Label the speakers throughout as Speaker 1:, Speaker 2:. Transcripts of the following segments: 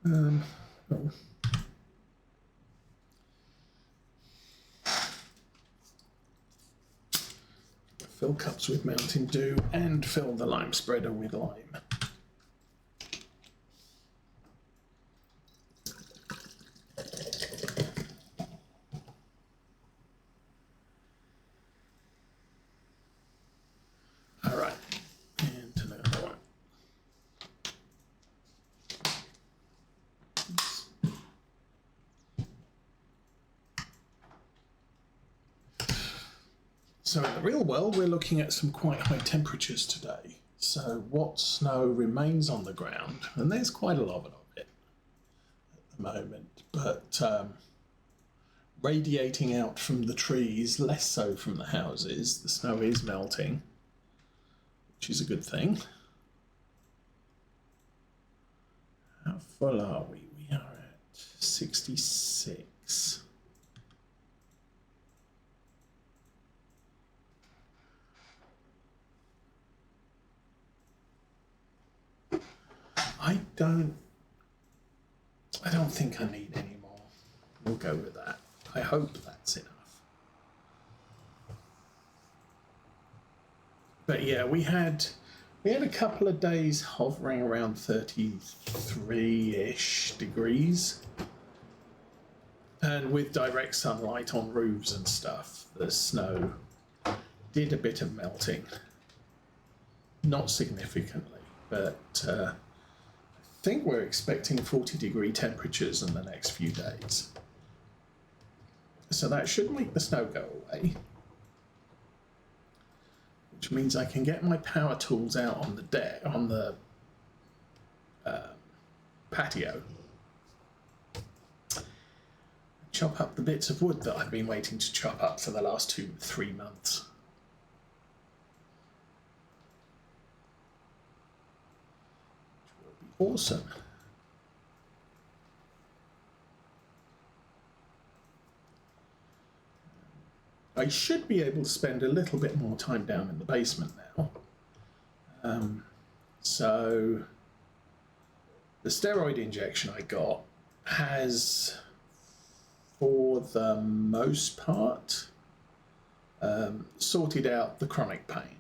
Speaker 1: Oh. Fill cups with Mountain Dew and fill the lime spreader with lime. All right, and another one. So in the real world, we're looking at some quite high temperatures today. So what snow remains on the ground, and there's quite a lot of it at the moment, but radiating out from the trees, less so from the houses. The snow is melting, which is a good thing. How full are we? We are at 66. I don't think I need any more. We'll go with that. I hope that's enough. But yeah, we had a couple of days hovering around 33-ish degrees. And with direct sunlight on roofs and stuff, the snow did a bit of melting. Not significantly, but I think we're expecting 40-degree temperatures in the next few days. So that should make the snow go away. Which means I can get my power tools out on the deck, on the patio. Chop up the bits of wood that I've been waiting to chop up for the last 2-3 months. Which will be awesome. I should be able to spend a little bit more time down in the basement now. So the steroid injection I got has, for the most part, sorted out the chronic pain.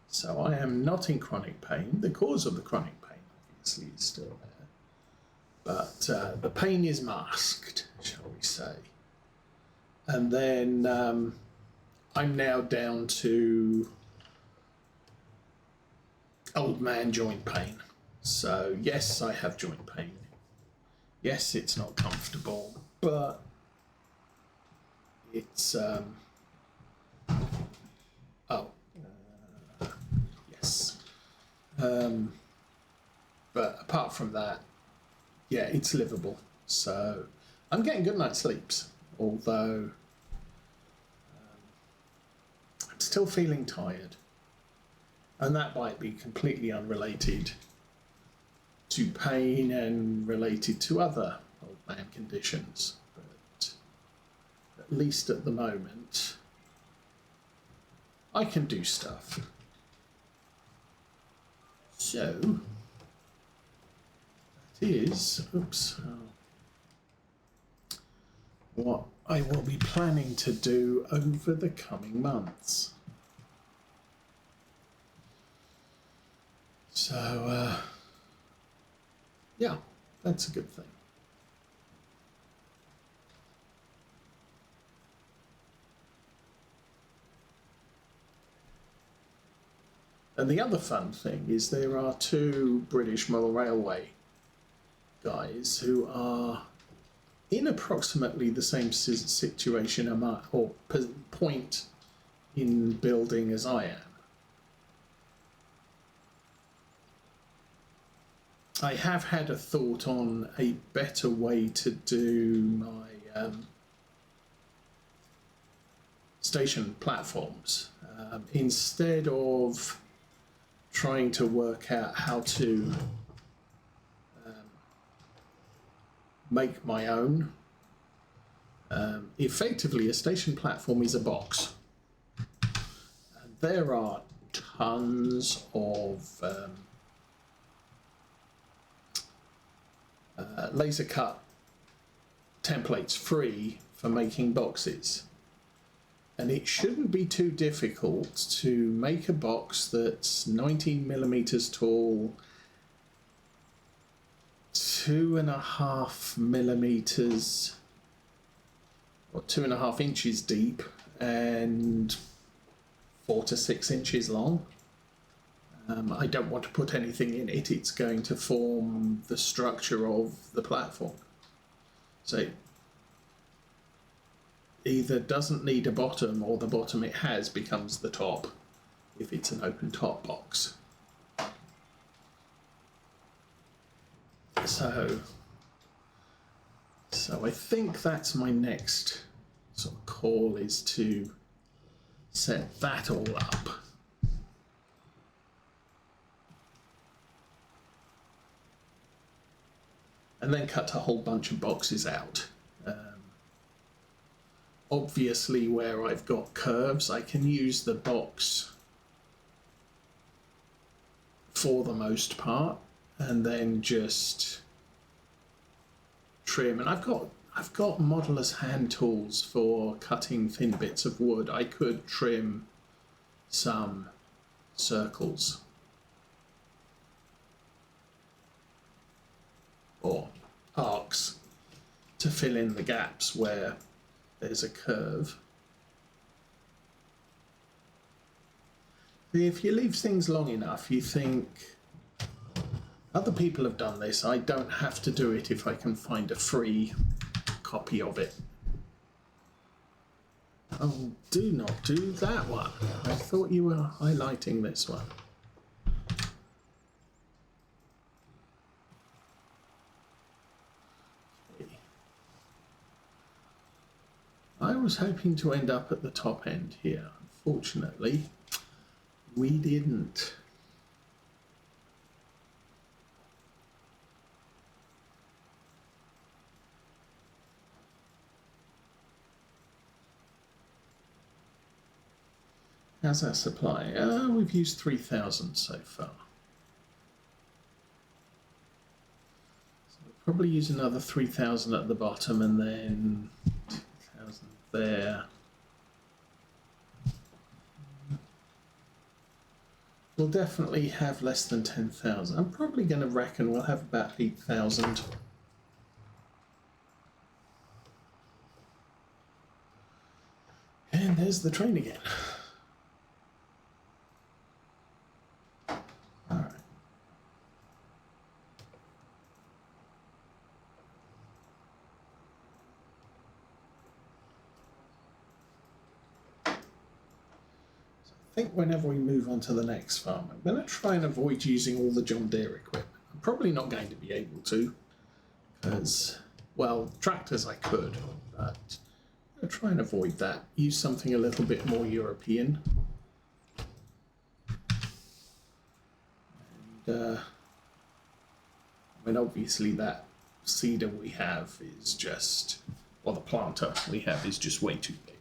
Speaker 1: So I am not in chronic pain. The cause of the chronic pain, obviously, is still there. But the pain is masked, shall we say. And then I'm now down to old man joint pain. So yes, I have joint pain. Yes, it's not comfortable, but it's yes. But apart from that, yeah, it's livable. So I'm getting good night's sleeps, although I'm still feeling tired. And that might be completely unrelated to pain and related to other old man conditions. But at least at the moment, I can do stuff. So, that is, what I will be planning to do over the coming months. So, yeah, that's a good thing. And the other fun thing is there are 2 British Railway guys who are in approximately the same situation or point in building as I am. I have had a thought on a better way to do my station platforms. Instead of trying to work out how to make my own, effectively a station platform is a box. And there are tons of laser cut templates free for making boxes. And it shouldn't be too difficult to make a box that's 19 millimeters tall, 2.5 millimeters or 2.5 inches deep, and 4 to 6 inches long. I don't want to put anything in it. It's going to form the structure of the platform. So it either doesn't need a bottom, or the bottom it has becomes the top if it's an open top box. So I think that's my next sort of call, is to set that all up. And then cut a whole bunch of boxes out. Obviously, where I've got curves, I can use the box for the most part, and then just trim. And I've got modelers hand tools for cutting thin bits of wood. I could trim some circles or arcs to fill in the gaps where there's a curve. If you leave things long enough, you think, other people have done this, I don't have to do it if I can find a free copy of it. Oh, do not do that one. I thought you were highlighting this one. I was hoping to end up at the top end here. Unfortunately, we didn't. How's our supply? We've used 3,000 so far. So we'll probably use another 3,000 at the bottom, and then 2,000 there. We'll definitely have less than 10,000. I'm probably going to reckon we'll have about 8,000. And there's the train again. All right. I think whenever we move on to the next farm, I'm going to try and avoid using all the John Deere equipment. I'm probably not going to be able to, because, well, tractors I could, but I'm going to try and avoid that. Use something a little bit more European. And, I mean, obviously that seeder we have is just, well, the planter we have is just way too big.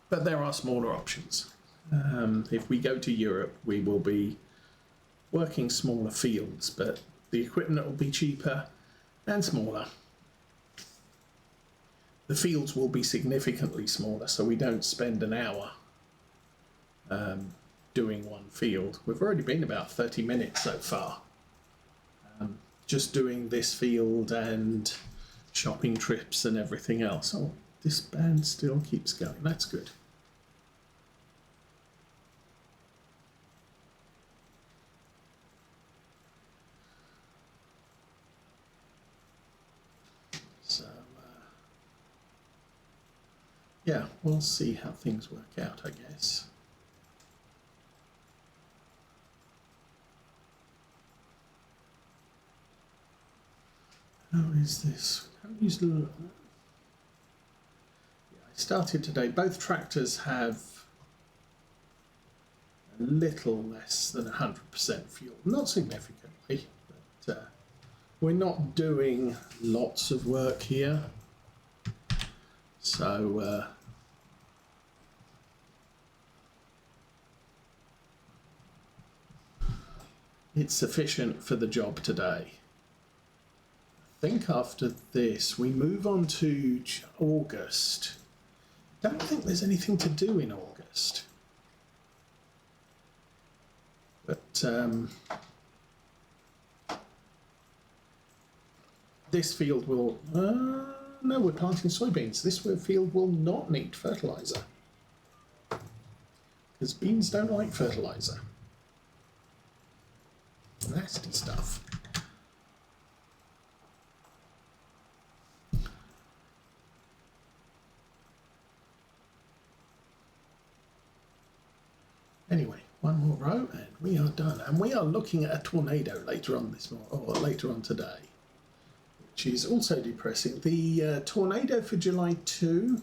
Speaker 1: But there are smaller options. If we go to Europe, we will be working smaller fields, but the equipment will be cheaper and smaller. The fields will be significantly smaller, so we don't spend an hour doing one field. We've already been about 30 minutes so far, just doing this field and shopping trips and everything else. Oh, this band still keeps going. That's good. So, yeah, we'll see how things work out, I guess. How is this? I started today. Both tractors have a little less than 100% fuel. Not significantly, but we're not doing lots of work here. So it's sufficient for the job today. I think after this we move on to August. Don't think there's anything to do in August. But this field will... no, we're planting soybeans. This field will not need fertiliser. Because beans don't like fertiliser. Nasty stuff. Anyway, one more row and we are done. And we are looking at a tornado later on this morning, or later on today, which is also depressing. The tornado for July 2,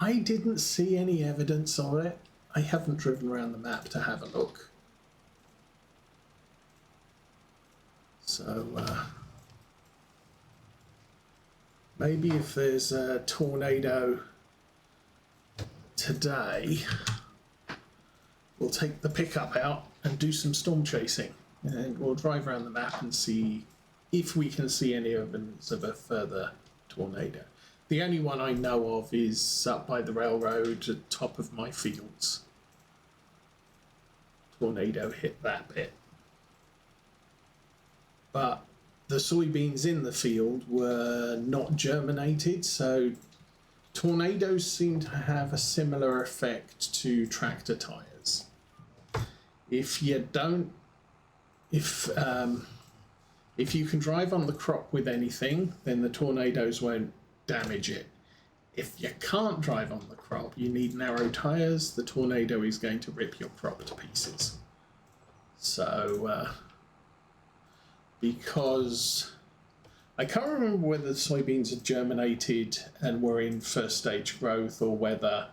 Speaker 1: I didn't see any evidence of it. I haven't driven around the map to have a look. So maybe if there's a tornado today, we'll take the pickup out and do some storm chasing, and we'll drive around the map and see if we can see any evidence of a further tornado. The only one I know of is up by the railroad at top of my fields. Tornado hit that bit. But the soybeans in the field were not germinated, so tornadoes seem to have a similar effect to tractor tyres. If you can drive on the crop with anything, then the tornadoes won't damage it. If you can't drive on the crop, you need narrow tyres, the tornado is going to rip your crop to pieces. So, because I can't remember whether the soybeans had germinated and were in first stage growth or whether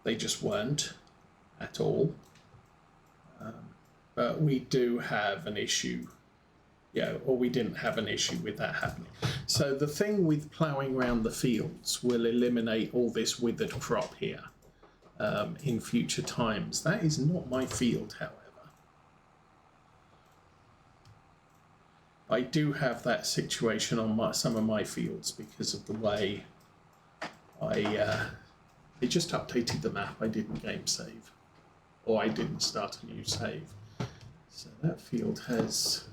Speaker 1: they just weren't at all. But we do have an issue, or we didn't have an issue with that happening. So the thing with ploughing around the fields will eliminate all this withered crop here in future times. That is not my field, however. I do have that situation on some of my fields because of the way I just updated the map. I didn't game save, or I didn't start a new save. So that field has,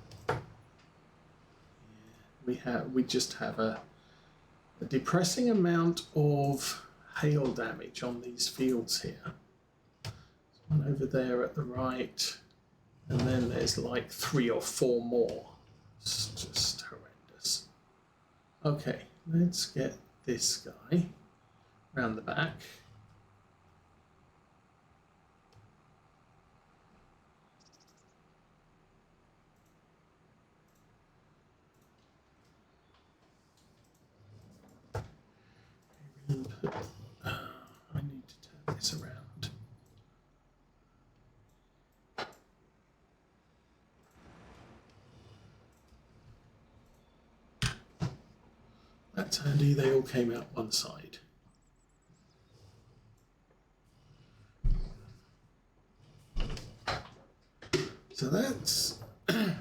Speaker 1: we just have a depressing amount of hail damage on these fields here. There's one over there at the right, and then there's like 3 or 4 more. It's just horrendous. Okay, let's get this guy round the back. I need to turn this around. That's handy, they all came out one side. So that's,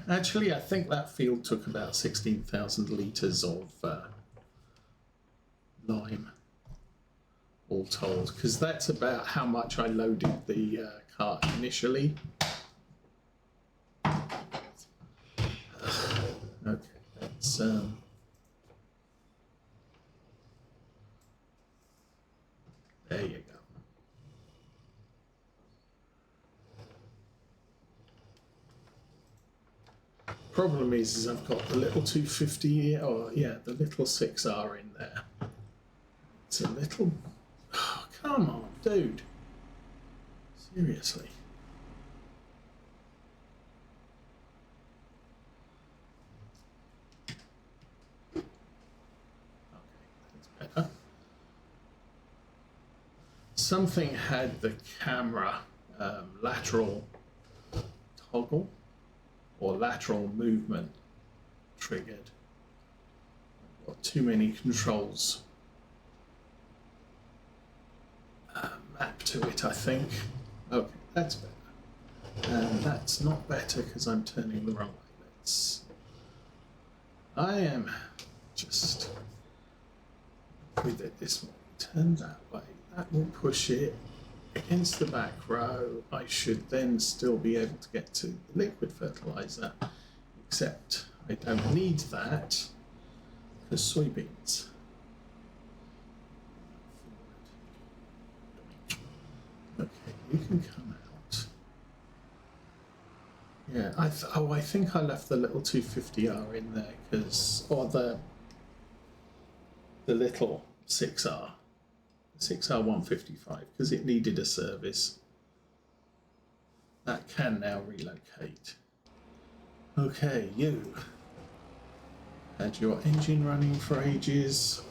Speaker 1: actually I think that field took about 16,000 litres of lime, all told, because that's about how much I loaded the cart initially. Okay, that's there you go. Problem is I've got the little 250, or yeah, the little 6R in there. It's a little, oh, come on, dude. Seriously. Okay, that's better. Something had the camera lateral toggle or lateral movement triggered. I've got too many controls mapped to it, I think. Okay, that's better. And that's not better because I'm turning the wrong way. I am just with it this way. Turn that way. That will push it against the back row. I should then still be able to get to the liquid fertilizer, except I don't need that because soybeans. Okay, you can come out. Yeah, I think I left the little 250R in there because, or the little 6R 155 because it needed a service. That can now relocate. Okay, you had your engine running for ages.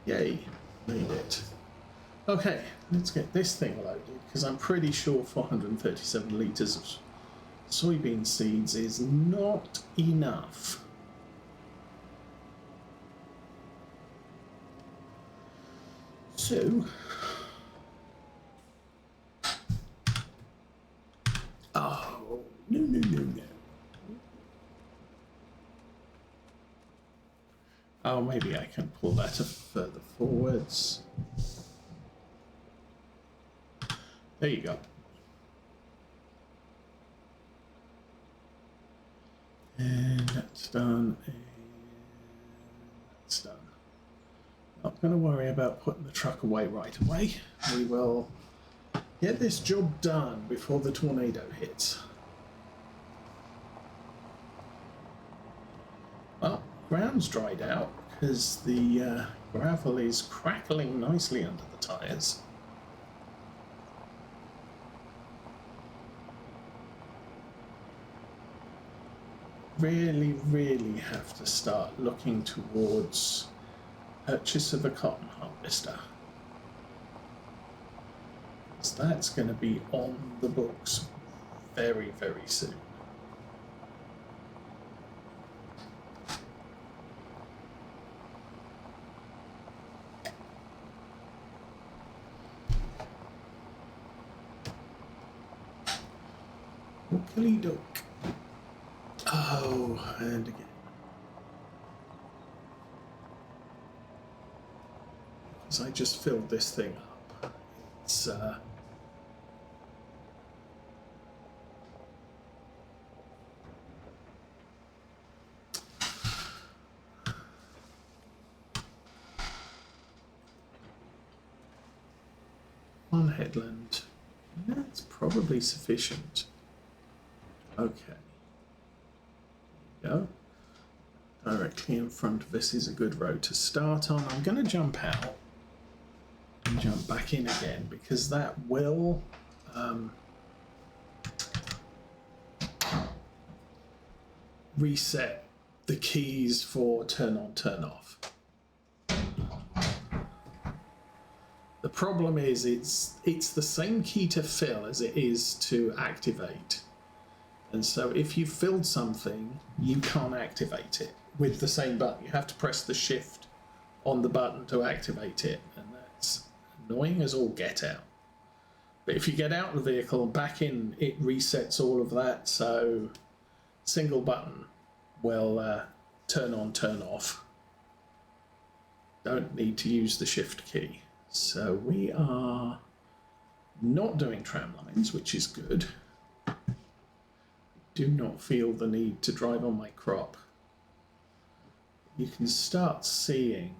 Speaker 1: Yay, made it. Okay, let's get this thing loaded because I'm pretty sure 437 litres of soybean seeds is not enough. So, oh, no. Oh, maybe I can pull that further forwards. There you go. And that's done, and that's done. Not going to worry about putting the truck away right away. We will get this job done before the tornado hits. Well, ground's dried out because the gravel is crackling nicely under the tyres. Really have to start looking towards purchase of a cotton harvester. So that's going to be on the books very soon. Ookily doke. Oh, and again. Because I just filled this thing up. It's one headland. That's probably sufficient. Okay. There you go. Directly in front of us is a good road to start on. I'm going to jump out and jump back in again because that will reset the keys for turn on, turn off. The problem is it's the same key to fill as it is to activate. And so if you've filled something, you can't activate it with the same button. You have to press the shift on the button to activate it. And that's annoying as all get out. But if you get out of the vehicle and back in, it resets all of that. So single button will turn on, turn off. Don't need to use the shift key. So we are not doing tram lines, which is good. Do not feel the need to drive on my crop. You can start seeing,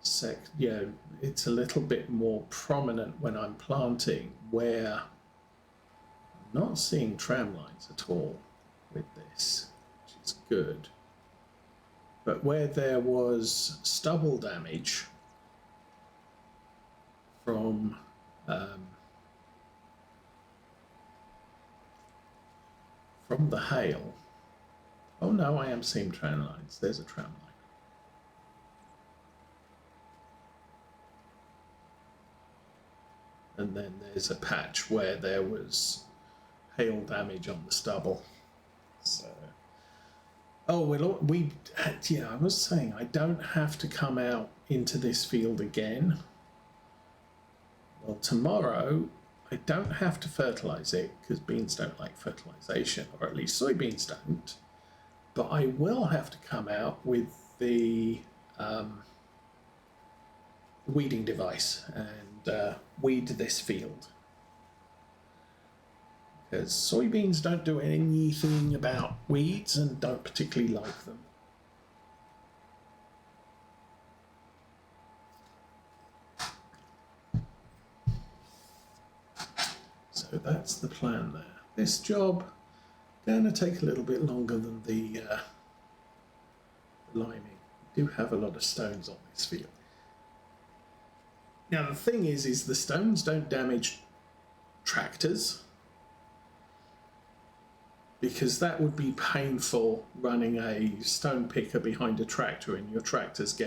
Speaker 1: it's a little bit more prominent when I'm planting where I'm not seeing tram lines at all with this, which is good. But where there was stubble damage from the hail. Oh no, I am seeing tram lines. There's a tram line. And then there's a patch where there was hail damage on the stubble. So, oh, yeah, I was saying I don't have to come out into this field again. Well, tomorrow I don't have to fertilise it because beans don't like fertilisation, or at least soybeans don't. But I will have to come out with the weeding device and weed this field. Because soybeans don't do anything about weeds and don't particularly like them. So that's the plan there. This job going to take a little bit longer than the liming. We do have a lot of stones on this field. Now the thing is the stones don't damage tractors, because that would be painful running a stone picker behind a tractor and your tractor's getting